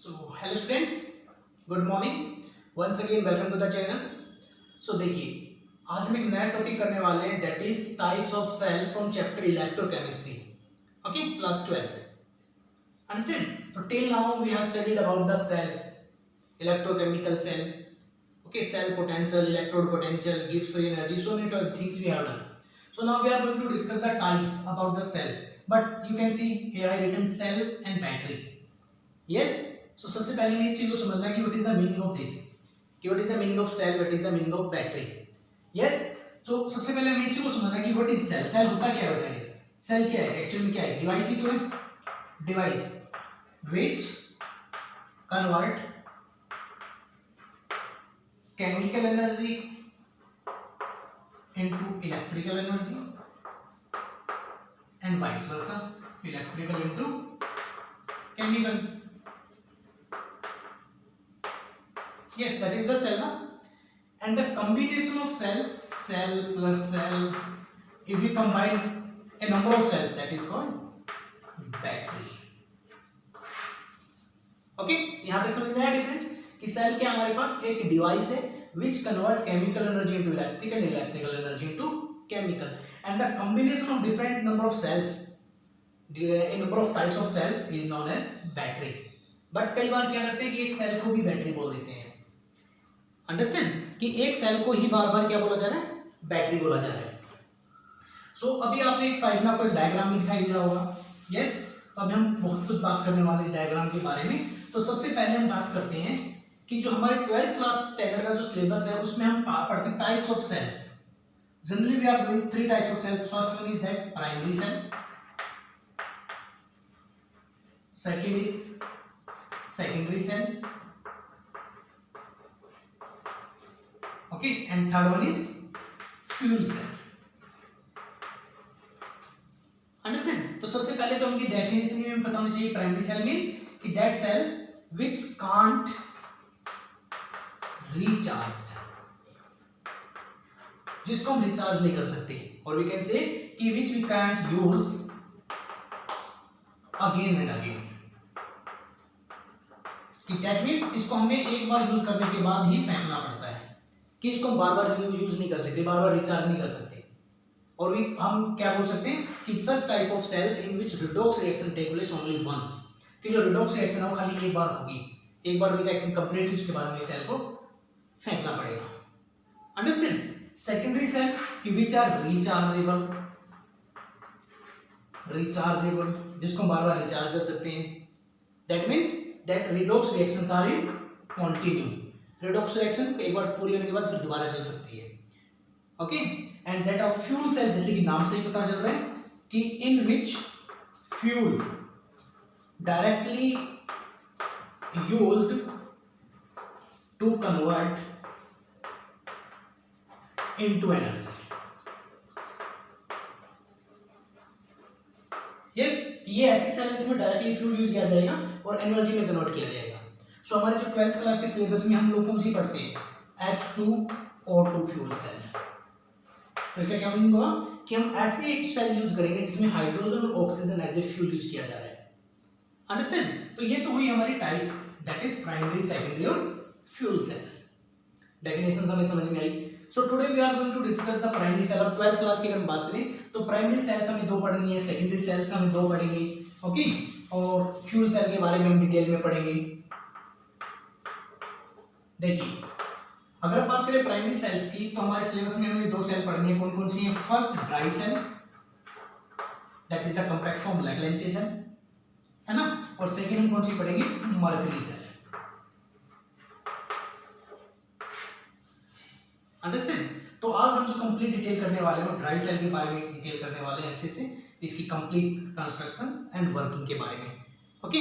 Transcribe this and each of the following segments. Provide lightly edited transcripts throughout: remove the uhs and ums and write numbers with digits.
So hello students, good morning. Once again welcome to the channel. So देखिए आज हम एक नया टॉपिक करने वाले हैं that is types of cell from chapter electrochemistry. Okay, class 12th. Understand? So till now we have studied about the cells, electrochemical cell. Okay, cell potential, electrode potential, gives free energy. So many things we have done. So now we are going to discuss the types about the cells. But you can see here I written cell and battery. Yes. So सबसे पहले मैं इस चीज को समझना है कि what is the meaning of this, कि what is the meaning of cell, what is the meaning of battery. Yes. तो सबसे पहले हमें इसी को समझना है कि व्हाट इज सेल. सेल होता क्या है बेटा? यस, सेल क्या है एक्चुअली में? क्या है? डिवाइस ही तो है. Device which convert chemical energy into electrical energy and vice versa, electrical into chemical. Yes, that is the cell, na? And the combination of cell plus cell, if we combine a number of cells, that is called battery. Okay, यहाँ तक समझ में आया difference कि cell क्या हमारे पास एक device है which convert chemical energy into electric and electrical energy into chemical, and the combination of different number of cells, a number of types of cells is known as battery. But कई बार क्या करते हैं कि एक cell को भी battery बोल देते हैं. अंडरस्टैंड कि एक सेल को ही बार बार क्या बोला जा रहा है? बैटरी बोला जा रहा है. सो अभी आपने एक साइड में आपको डायग्राम भी दिखाई दे रहा होगा. यस. तो अभी हम बहुत कुछ बात करने वाले इस डायग्राम के बारे में. तो सबसे पहले हम बात करते हैं कि जो हमारे 12th क्लास स्टैंडर्ड का जो सिलेबस है उसमें हम पढ़ते हैं types of cells. Generally we are doing 3 types of cells. First one is that primary cell, second is secondary cell, okay, and third one is fuel cell. Understand? तो सबसे पहले तो उनकी डेफिनेशन ही हमें पता होनी चाहिए. प्राइमरी सेल मींस कि that cells which can't recharged, जिसको हम रिचार्ज नहीं कर सकते, और वी कैन से कि which we can't use again and again. कि दैट मींस इसको हमें एक बार यूज करने के बाद ही फेंकना पड़ता है, कि इसको हम बार बार यूज नहीं कर सकते, बार बार रिचार्ज नहीं कर सकते. और हम क्या बोल सकते हैं कि such type of cells in which redox reaction take place only once, कि जो रिडॉक्स रिएक्शन है वो खाली एक बार होगी, एक बार रिएक्शन कंप्लीट हुई उसके बाद हमें सेल को फेंकना पड़ेगा. अंडरस्टैंड? सेकेंडरी सेल कि विच आर रिचार्जेबल, जिसको हम बार बार रिचार्ज कर सकते हैं. That means that redox reactions are in continue. Redox reaction एक बार पूरी होने के बाद फिर दोबारा चल सकती है. Okay. And that of fuel cell, जैसे कि नाम से ही पता चल रहा है कि in which fuel directly used to convert into energy. Yes, ये ऐसी सेल्स में डायरेक्टली फ्यूल यूज किया जाएगा और एनर्जी में कन्वर्ट किया जाएगा. सो हमारे जो 12th क्लास के सिलेबस में हम लोग कौन सी पढ़ते हैं? H2O2 fuel cell. तो क्या मीनिंग हुआ कि हम ऐसे एक सेल यूज करेंगे जिसमें हाइड्रोजन और oxygen as a fuel use किया जा रहा है. अंडरस्टैंड? तो ये तो हुई हमारी types, that is primary, secondary और फ्यूल सेल. डेफिनेशन हमें समझ में आई. So today we are going to discuss the primary cell. अब 12th क्लास की अगर बात करें तो प्राइमरी सेल्स हमें 2 पढ़नी है, सेकेंडरी सेल्स हमें 2 पढ़ेंगे. ओके. और फ्यूल सेल के बारे में हम डिटेल में पढ़ेंगे. देखिए, अगर हम बात करें प्राइमरी सेल्स की तो हमारे सिलेबस में हमें 2 सेल पढ़नी है. कौन कौन सी है? First dry cell, that is the compact form Leclanche cell, है ना. और सेकेंड हम कौन सी पढ़ेंगे? Mercury cell. अंडरस्टैंड? तो आज हम जो कंप्लीट डिटेल करने वाले हैं वो ड्राई सेल के बारे में डिटेल करने वाले हैं अच्छे से, इसकी कंप्लीट कंस्ट्रक्शन एंड वर्किंग के बारे में. ओके.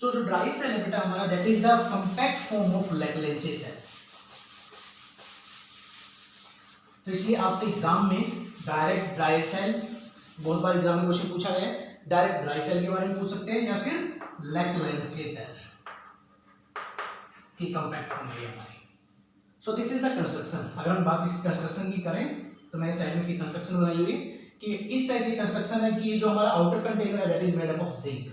तो जो ड्राई सेल है बेटा हमारा, that is the compact form of Leclanche cell. तो इसलिए आपसे एग्जाम में डायरेक्ट ड्राई सेल, बहुत बार एग्जाम में क्वेश्चन पूछा गया है, डायरेक्ट ड्राई सेल के बारे में पूछ सकते हैं या फिर लैग्रैंजे सेल की कॉम्पैक्ट फॉर्म है हमारी. So this is the construction. अगर हम बात इस कंस्ट्रक्शन की करें तो मैंने साइड में इसकी कंस्ट्रक्शन बनाई हुई कि इस टाइप की कंस्ट्रक्शन है कि जो हमारा आउटर कंटेनर है that is made up of zinc.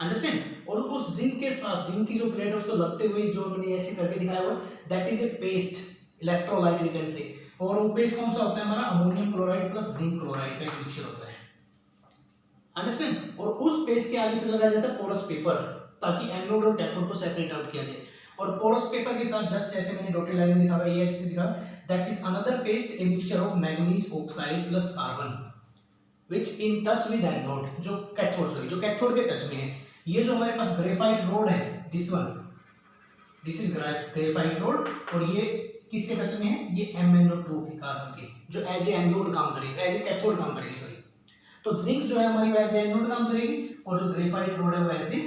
Understand? और उस जिंक के साथ जिंक की जो प्लेट है उसको लगते हुए जो मैंने ऐसे करके दिखाया हुआ that is a paste electrolyte we can say. और वो पेस्ट कौन सा होता है हमारा ammonium chloride plus zinc chloride का एक मिक्सचर होता है, अंडरस्टैंड। और उस पेस्ट के आगे फिर लगाया जाता है पोरस पेपर ताकि एनोड और कैथोड को सेपरेट आउट किया जाए। और पोरस पेपर के साथ जस्ट ऐसे मैंने डॉटेड लाइन में दिखा ये ऐसे दिखा that is another paste a mixture of manganese oxide plus carbon which in touch with anode, जो कैथोड सॉरी जो कैथोड के टच में है। ये जो हमारे पास ग्रेफाइट रोड है this one, this is graphite road, और ये किसके टच में है, ये MnO2 के कार्बन के, जो एज ए एनोड काम करेगी, एज ए कैथोड काम करेगी सॉरी। तो जिंक जो है हमारी एज ए एनोड काम करेगी और जो ग्रेफाइट रोड है वो एज ए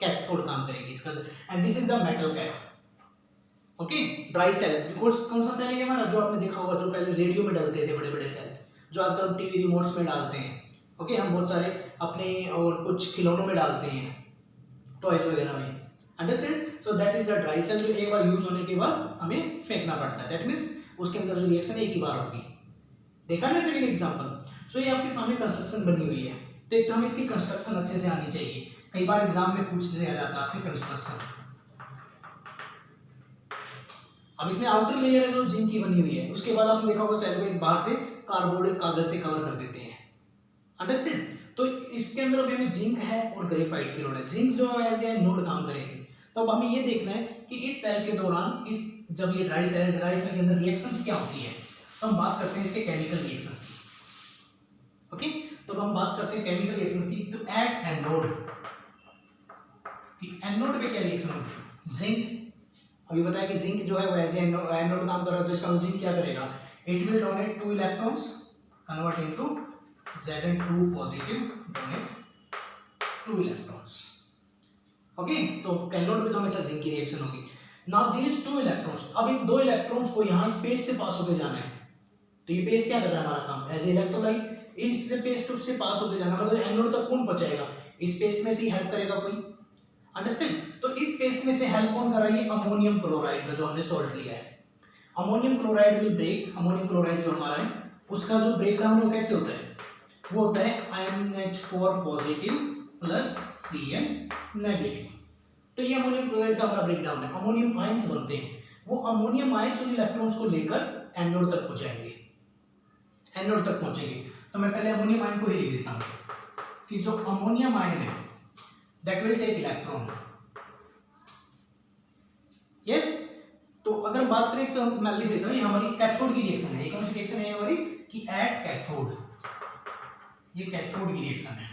कैथोड काम करेगी इसका। And this is the metal cap. Okay, dry cell कौन सा सेल है हमारा, जो आपने देखा होगा जो पहले रेडियो में डालते थे, बड़े बड़े सेल जो आजकल टीवी रिमोट्स में डालते हैं। ओके, हम बहुत सारे अपने और कुछ खिलौनों में डालते हैं, टॉयज वगैरह में, understand. So that is a dry cell जो एक बार यूज होने के बाद हमें फेंकना पड़ता है, दैट मीन्स उसके अंदर जो रिएक्शन एक ही बार होगी। देखा ना सेकंड एग्जांपल। सो ये आपके सामने कंस्ट्रक्शन बनी हुई है, तो एक तो हमें इसकी कंस्ट्रक्शन अच्छे से आनी चाहिए, कई बार एग्जाम में पूछ लिया जाता है आपसे कंस्ट्रक्शन। अब इसमें आउटर लेयर है जो जिंक की बनी हुई है, उसके बाद आपने देखा होगा सेल को एक बाहर से कार्डबोर्ड कागज से कवर कर देते हैं, अंडरस्टैंड। तो इसके अंदर अभी हमें जिंक है और ग्रेफाइट की रोड है, जिंक जो है एज ए नोड काम करेगी। तो अब हमें ये देखना है कि इस सेल के दौरान इस जब ये ड्राई सेल है, ड्राई सेल के अंदर रिएक्शंस क्या होती है। तो हम बात करते हैं इसके केमिकल रिएक्शंस की। ओके, तो हम बात करते हैं केमिकल रिएक्शंस की। तो एट एनोड कि एनोड पे क्या रिएक्शन होगी, जिंक अभी बताया कि जिंक जो है वो एज ए एनोड काम कर रहा है, तो इसका जिंक क्या करेगा, it will donate 2 electrons convert into Zn2 positive donate 2 electrons. Okay, तो कैथोड पे तो हमेशा जिंक की रिएक्शन होगी। नाउ दीस 2 इलेक्ट्रॉन्स, अब इन 2 इलेक्ट्रॉन्स को यहाँ इस पेस्ट से पास होकर जाना है। तो ये पेस्ट क्या कर रहा है हमारा काम, एज ए इलेक्ट्रोलाइट इस पेस्ट से पास होकर जाना, मतलब एनोड तक कौन पहुंचाएगा, इस पेस्ट में से ही हेल्प करेगा कोई, अंडरस्टैंड। तो इस पेस्ट में से हेल्प कौन कर रहा है, ये अमोनियम क्लोराइड का जो हमने सॉल्ट लिया है। Ammonium chloride will break, ammonium chloride जो हमारा है उसका जो ब्रेक डाउन वो कैसे होता है, वो होता है NH4 positive plus Cl negative. तो ये अमोनियम क्लोराइड का हमारा ब्रेक डाउन है, अमोनियम आयंस बनते हैं, वो अमोनियम आयंस उन इलेक्ट्रॉन्स को लेकर एनोड तक पहुंचाएंगे, एनोड तक पहुंचेंगे। तो मैं पहले अमोनियम आयन को ही लिख देता हूं कि जो अमोनियम आयन है that will take electron, yes. तो अगर बात करें इसको मैं लिख देता हूं, ये हमारी कैथोड की रिएक्शन है। ये कौन सी रिएक्शन है हमारी, कि एट कैथोड, ये कैथोड की रिएक्शन है।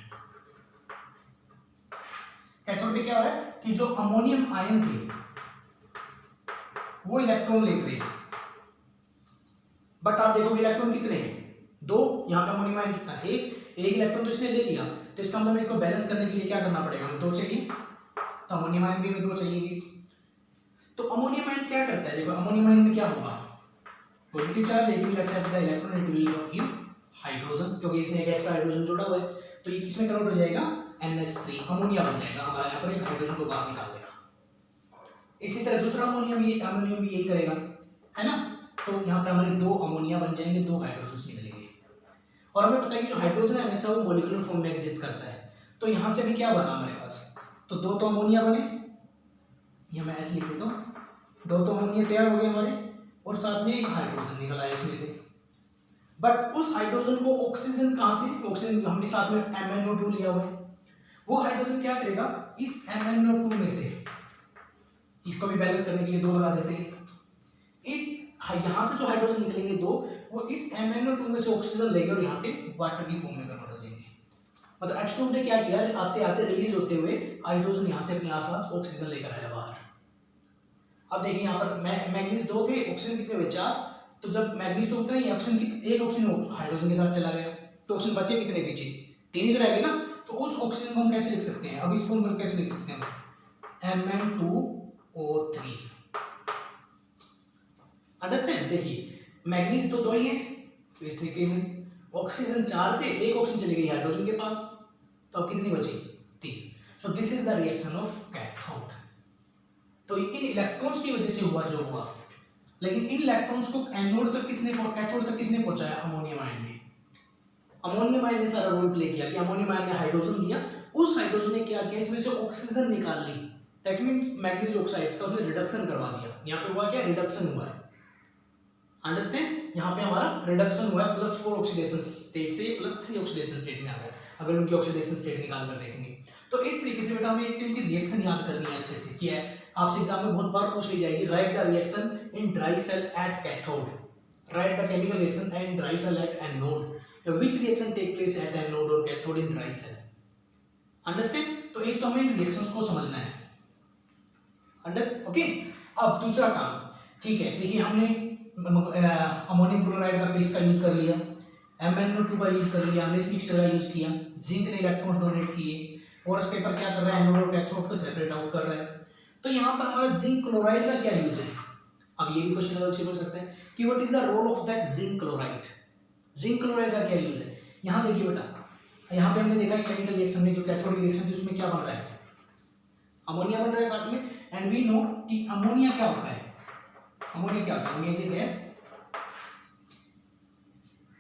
कैथोड पे क्या हो रहा है कि जो अमोनियम आयन थे वो इलेक्ट्रॉन ले रहे हैं, बट आप देखोगे इलेक्ट्रॉन कितने हैं, 2। यहाँ पे अमोनियम आयन कितना, एक इलेक्ट्रॉन तो इसने ले लिया, तो इसका मतलब इसको बैलेंस करने के लिए क्या करना पड़ेगा, हमें 2 चाहिए, तो अमोनियम आयन भी हमें 2 चाहिए। तो अमोनियम आयन क्या करता है, देखो अमोनियम आयन में क्या होगा, positive charge, it will accept the electron, it will give hydrogen, क्योंकि इसमें एक एक्स्ट्रा हाइड्रोजन जुड़ा हुआ है, तो ये किसमें कन्वर्ट हो जाएगा, NH3 अमोनिया बन जाएगा हमारा, यहाँ पर एक हाइड्रोजन को बाहर निकाल देगा। इसी तरह दूसरा अमोनियम भी यही करेगा, है ना। तो यहाँ पर हमारे 2 अमोनिया बन जाएंगे, 2 हाइड्रोजन निकलेंगे। और हमें पता है कि जो हाइड्रोजन है हमेशा वो मॉलिक्यूलर फॉर्म में एग्जिस्ट करता है, तो यहाँ से भी क्या बना हमारे पास, तो 2 तो अमोनिया बने, ये मैं ऐसे लिख देता हूँ, 2 तो अमोनिया तैयार हो गए हमारे, और साथ में एक हाइड्रोजन निकल आया इसमें से। बट उस हाइड्रोजन को ऑक्सीजन कहाँ से, ऑक्सीजन हमने साथ में MnO2 लिया हुआ है, वो हाइड्रोजन क्या करेगा, इस MnO2 में से, इसको भी बैलेंस करने के लिए 2 लगा देते हैं, इस यहाँ से जो हाइड्रोजन निकलेंगे 2, वो इस MnO2 में से ऑक्सीजन लेकर यहाँ पे वाटर की फॉर्म में कन्वर्ट हो जाएंगे। मतलब H2 ने क्या किया, आते आते रिलीज होते हुए हाइड्रोजन यहाँ से अपने आसपास ऑक्सीजन लेकर आया बाहर। अब देखिए यहाँ पर मैग्नीज 2 थे, ऑक्सीजन कितने हुए, 4। तो जब मैग्नीज 2 उतना ही ऑक्सीजन एक ऑक्सीजन हाइड्रोजन के साथ चला गया, तो ऑक्सीजन बचे कितने पीछे, 3 ही तो रह गए ना। तो उस ऑक्सीजन को हम कैसे लिख सकते हैं, अब इसको हम कैसे लिख सकते हैं, Mn2O3, अंडरस्टैंड। देखिए मैग्नीज तो 2 ही है, तो इस तरीके में ऑक्सीजन 4 थे, एक ऑक्सीजन चली गई हाइड्रोजन के पास, तो अब कितनी बची, 3। So this is the reaction of cathode. तो इन इलेक्ट्रॉन्स की वजह से हुआ जो हुआ, लेकिन इन इलेक्ट्रॉन्स को एनोड तक कैथोड तक किसने पहुंचाया, अमोनियम आयन ने। अमोनियम आयन ने सारा रोल प्ले किया कि अमोनियम आयन ने हाइड्रोजन दिया उस हाइड्रोजन ने क्या किया, इसमें से ऑक्सीजन निकाल ली, दैट मीन्स मैग्नीज ऑक्साइड्स का उसने रिडक्शन करवा दिया। यहाँ पे हुआ क्या, रिडक्शन हुआ है, अंडरस्टैंड, यहाँ पे हमारा रिडक्शन हुआ है, +4 ऑक्सीडेशन स्टेट से +3 ऑक्सीडेशन स्टेट में आ गया, अगर उनकी ऑक्सीडेशन स्टेट निकाल कर देखेंगे। तो इस तरीके से बेटा हमें एक इनकी रिएक्शन याद करनी है अच्छे से, क्या है आपसे एग्जाम में बहुत बार पूछ ली जाएगी, write the reaction in dry cell at cathode, write the chemical reaction in dry cell at anode, which reaction take place at anode और cathode in dry cell, understand. तो एक तो हमें रिएक्शंस को समझना है, अंडरस्टैंड, ओके। अब दूसरा काम, ठीक है, देखिए हमने अमोनियम क्लोराइड का पेस्ट का यूज कर लिया, MnO2 का यूज कर लिया, हमने इस मिक्सचर का यूज किया, जिंक ने इलेक्ट्रॉन्स डोनेट किए, और इस पेपर क्या कर रहा है, एनोड और कैथोड को सेपरेट आउट कर रहा है। तो यहाँ पर हमारा जिंक क्लोराइड का क्या यूज है, अब ये भी क्वेश्चन लेवल से पूछ सकते हैं कि what is the role of that zinc chloride, zinc chloride का क्या यूज है। यहाँ देखिए बेटा, यहाँ पे हमने देखा केमिकल रिएक्शन में जो कैथोड रिएक्शन थी उसमें क्या बन रहा है, अमोनिया बन रहा है साथ में, एंड वी नो कि अमोनिया क्या होता है, अमोनिया क्या होता है, ammonia is a gas,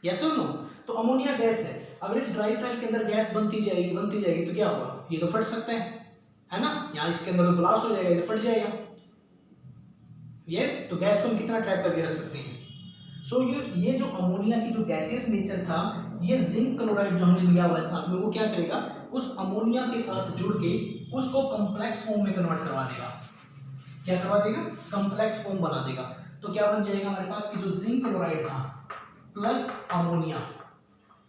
yes और नो। तो अमोनिया गैस है, अगर इस ड्राई सेल के अंदर गैस बनती जाएगी तो क्या होगा, ये तो फट सकता है ना, यहाँ इसके अंदर ब्लास्ट हो जाएगा, ये फट जाएगा, यस। तो गैस को हम कितना ट्रैप करके रख सकते हैं। सो ये जो अमोनिया की जो गैसियस नेचर था, ये जिंक क्लोराइड जो हमने लिया हुआ है साथ में, वो क्या करेगा, उस अमोनिया के साथ जुड़ के उसको कॉम्प्लेक्स फॉर्म में कन्वर्ट करवा देगा, क्या करवा देगा, कॉम्प्लेक्स फॉर्म बना देगा। तो क्या बन जाएगा हमारे पास कि जो जिंक क्लोराइड था प्लस अमोनिया,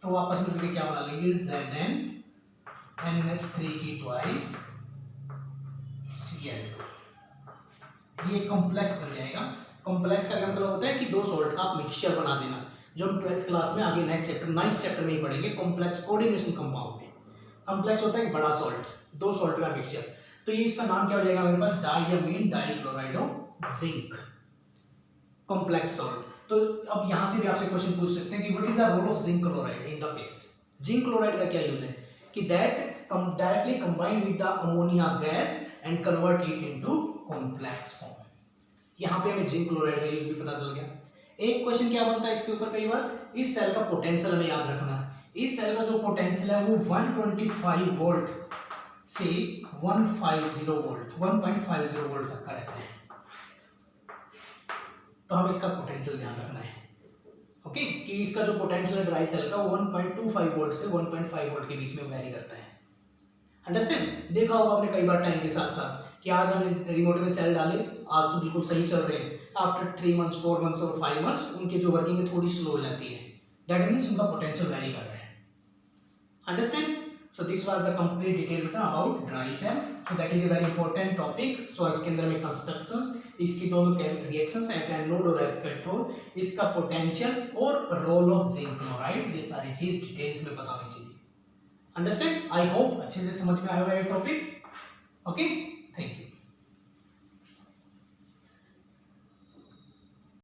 तो आपस में जुड़ के क्या बना लेंगे, ZnNH3 की ट्वाइस Cl, ये कॉम्प्लेक्स बन जाएगा। कॉम्प्लेक्स का मतलब होता है कि दो सॉल्ट का आप मिक्सचर बना देना, जो हम 12th क्लास में आगे नेक्स्ट चैप्टर 9th चैप्टर में ही पढ़ेंगे, कॉम्प्लेक्स कोऑर्डिनेशन कंपाउंड में। कॉम्प्लेक्स होता है एक बड़ा सॉल्ट, दो सॉल्ट का मिक्सचर, तो ये इसका नाम क्या हो जाएगा हमारे पास, डायमीन डाइक्लोराइडो जिंक, कॉम्प्लेक्स सॉल्ट। तो अब यहां से भी आपसे क्वेश्चन पूछ सकते हैं कि what is the role of zinc chloride in the paste. Zinc chloride का क्या यूज है कि that directly combine with the ammonia gas and convert it into complex form. यहां पे हमें जिंक क्लोराइड का यूज भी पता चल गया। एक क्वेश्चन क्या बनता है इसके ऊपर कई बार, इस सेल का पोटेंशियल हमें याद रखना है। इस सेल का जो पोटेंशियल है वो 125 वोल्ट से 150 वोल्ट 1.50 वोल्ट तक का रहता है, तो हमें इसका पोटेंशियल ध्यान रखना है, ओके, कि इसका जो पोटेंशियल है ड्राई सेल का वो 1.25 वोल्ट से 1.5 वोल्ट के बीच में वैरी करता है, अंडरस्टैंड। देखा होगा आपने कई बार टाइम के साथ साथ कि आज हमने रिमोट में सेल डाले, आज तो बिल्कुल सही चल रहे हैं, आफ्टर 3 मंथ्स 4 मंथ्स और 5 मंथ्स उनकी जो वर्किंग है थोड़ी स्लो हो जाती है, दैट मीन्स उनका पोटेंशियल वैरी कर रहा है, understand. So this was the complete detail बेटा about dry cell. So that is a very important topic. So इसके अंदर में constructions, इसकी दोनों reactions at anode और at cathode, इसका potential और role of zinc chloride, ये सारी चीज डिटेल्स में पता होनी चाहिए, understand? I hope अच्छे से समझ में आएगा ये टॉपिक, okay?